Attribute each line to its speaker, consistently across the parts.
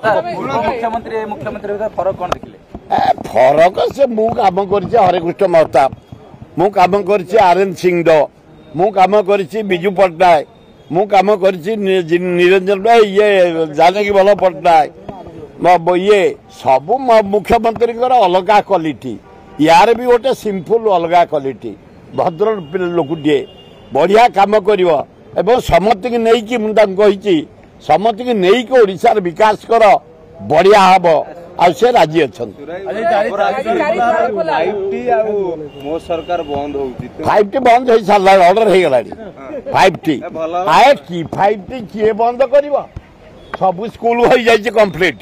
Speaker 1: मुख्यमंत्री मुख्यमंत्री फरक कौन देखिले?
Speaker 2: फरक से मु काम कर हरेकृष्ण महताब, मु काम कर आरएन सिंह, मु काम कर विजु पट्टनायक, मु काम कर निरंजन ये जानकी बल पट्टनायक, ये सब मुख्यमंत्री अलग क्वालिटी, यार भी गोटे सिंपल अलग क्वालिटी, भद्र लोकटे बढ़िया काम कर समस्त की नहीं मुझे समस्त की नहीं ओडिशार विकास कर बढ़िया हम आ से राजी अच्छा 5T बंद हो सारा ऑर्डर हो गला 5T आए कि 5T किए बंद कर सब स्कूल हो जाए कंप्लीट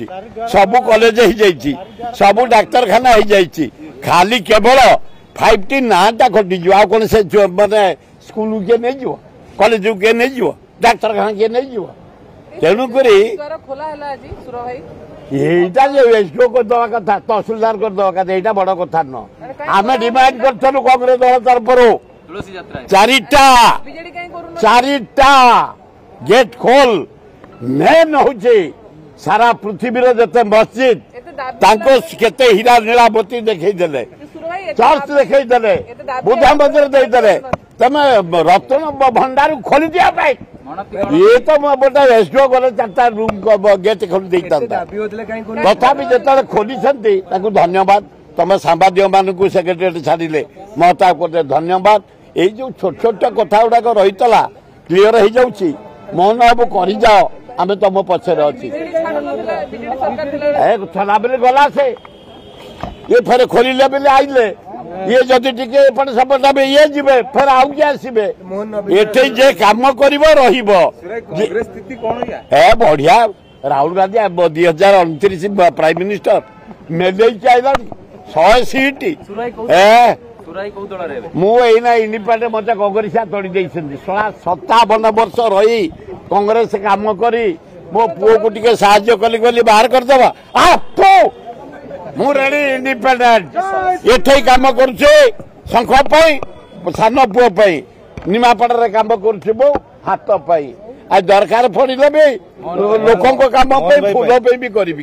Speaker 2: सब कॉलेज हो जाए सब डाक्तरखाना हो जाए खाली केवल 5T नाटा कटिज आ कौन से माने स्कूल किए नहीं जीव कॉलेज किए नहीं जीव डाक्तरखाना किए नहीं जीव तेणुक यहीटा एसडीओ को दवा कथा तहसिलदार को दवा कथा यहाँ बड़ कथा न आम डिमांड करूँ कांग्रेस दल तरफ चारिटा गेट खोल मेन हूँ सारा पृथ्वी जिते मस्जिद केते हीरा नीलावती देखईदे चर्च देखईदे बुद्धा मंदिर देदे तमे रत्न भंडार खोली दिया ये तो गोटे एसडीओ गले 4टा रूम गेट खोली तथापि जो खोली धन्यवाद तुम सांबादिक मानक सेक्रेटेरिएट छाड़े महताब करते धन्यवाद ये जो छोट छोट कथा गुड़ाक रही क्लीयर हो जाऊँगी मोहन बाबू कर जाओ आम तुम पचर अच्छी छड़ा बेले गला से ये फेर खोलिले बेले आइले ये जदि टिके एपट सेपट ये जीवे फेर आउ किए आसबे एठे जे काम करिवो रहिबो बढ़िया राहुल गांधी 2029 प्राइम मिनिस्टर मेले आइला 100 सीट मुना इंडिपेंडेंट मत कांग्रेस तोड़ी 57 वर्ष रही कांग्रेस काम करी मो पुओ को टिके साहाय्य कली गली बाहर करदबा मु रेडी इंडिपेंडेंट एठे काम करुचे शंख सान पुओ निमापड़ा काम करुचे हाथ आ दरकार पड़े भी लोकों काम फूल भी करी।